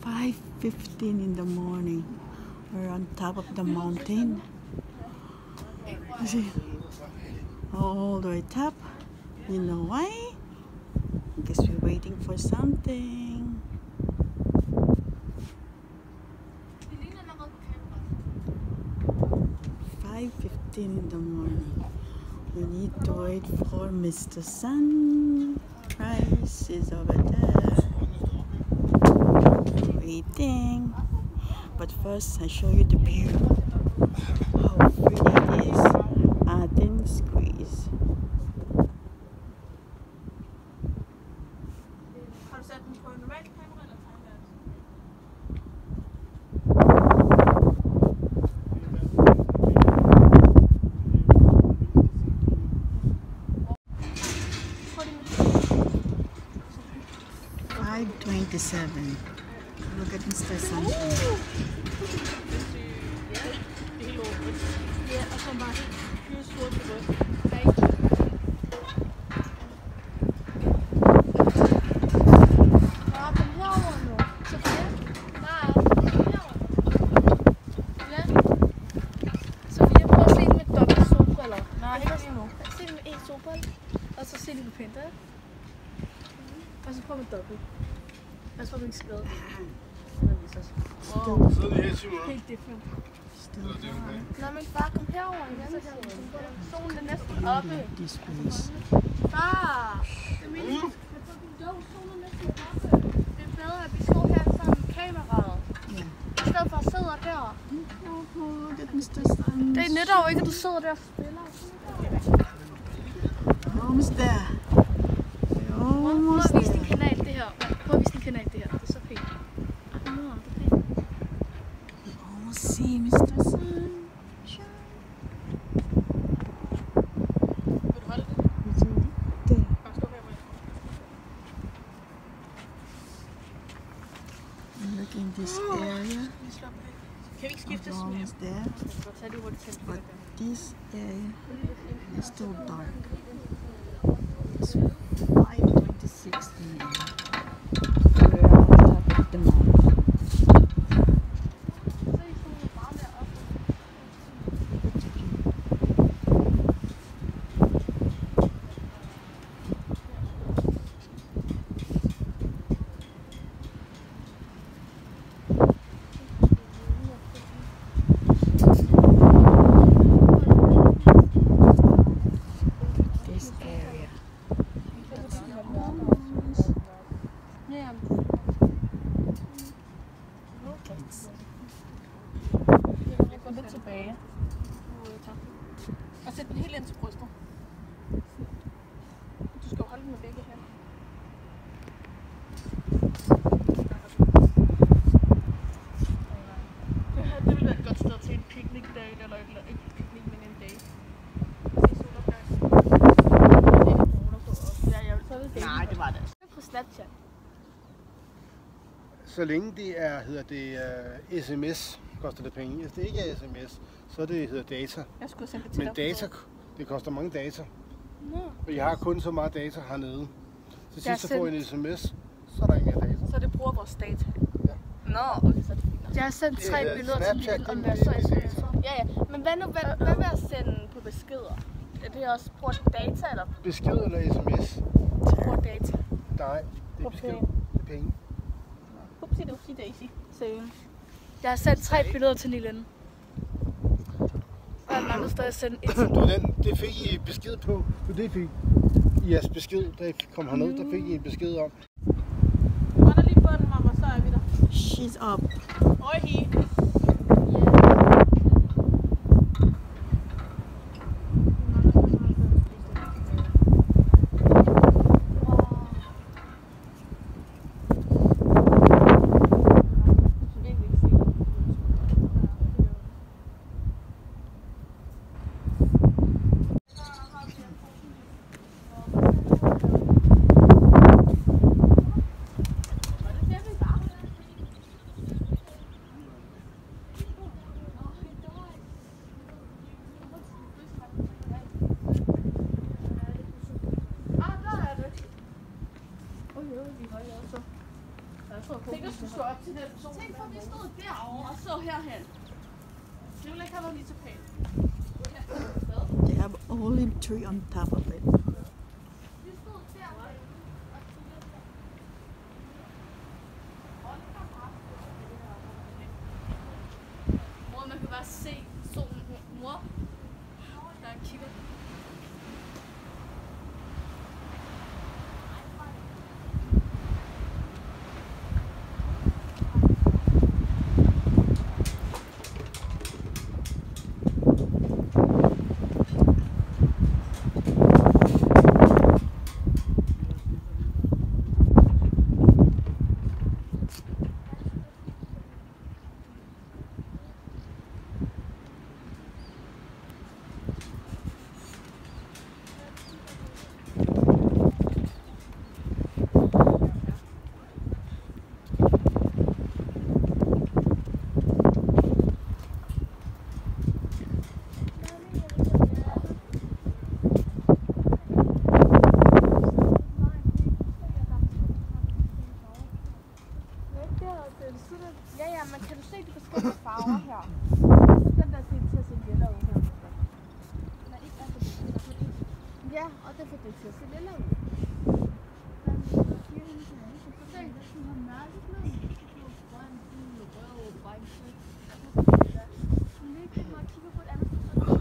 5:15 in the morning. We're on top of the mountain. You see, all the way top. You know why? Because we're waiting for something. 5:15 in the morning. We need to wait for Mr. Sunrise is over there. Waiting. But first I show you the view. How pretty it is. Athens, Greece. Har du sat den på normalt kamera eller timelapse? 5:27. Look at Mr. Sunshine. Ja, og så bare helt sort på rødt. Nå, kom herover nu. Sofia? Nej, kom herover. Ja. Sofia, prøv at se den med dobbelt solbriller. Nej, ikke lige nu. Se den med en solbrille, og så se den med pænt, ikke? Og så prøv med dobbelt. Jeg tror, vi ikke skrevet. Wow. Helt different. Nå, men far, kom herover igen. Solen er næsten oppe. Far! Solen er næsten oppe. Det er bedre, at vi står her sammen med kameraet. I stedet for at sidde der. Det nytter jo ikke, at du sidder der og spiller. Almost there. Prøv at vise din kanal, det her. Prøv at vise din kanal, det her. Det er så fint. Almost see Mr. Sunshine. Vil du holde det? There. Bare stå her med. Look in this area. Kan vi ikke skifte Almost there. But this area is still dark. It's 5:26 a.m. We're on top of the mountain. This area. Jeg går lidt tilbage. Og sæt den helt ind til brystet. Du skal jo holde den med begge hænder. Det ville være et godt sted til en picnicdag, eller ikke picnic, men en dag. Se solopgang. Nej, det var det. På Snapchat. Så længe det er, sms, koster det penge. Hvis det ikke er sms, så det hedder data. Jeg skulle sende det til Men data, det koster mange data. Nå. Og jeg har kun så meget data hernede. Så sidst så får jeg en sms, så er der ikke mere data. Så det bruger vores data? Ja. Nå, okay, så er det fint. Jeg har sendt 3 billeder til Lille om deres sms'er. Ja, ja. Men hvad med at sende på beskeder? Er det også bruger data, eller? Besked eller sms? Det bruger data. Nej, det er besked. Det er penge. Upsi daisy. Jeg har sendt 3 billeder til Nilen. Og jeg mangler stadig at sende et. Det fik I besked på. Det fik I jeres besked, da I kom herned. Der fik I en besked om. Var der lige bunden, mamma, så er vi der. She's up. Oj, hi. Tænk, at skulle stå op til den person. Tænk på, at vi stod derovre og så herhen. Det ville ikke have været lige så pænt. They have a olive tree on top of it. Vi stod derhen. Mor, man kan bare se solen. Mor, der kigger. Ja, men kan du se de forskellige farver her? Så den der ser til at se lilla ud her. Nej, ikke altså det. Ja, og det får det til at se lilla ud. Se, den har mørkeblå. Grøn, gul, rød, orange. Men det er ikke meget kigger på et andet.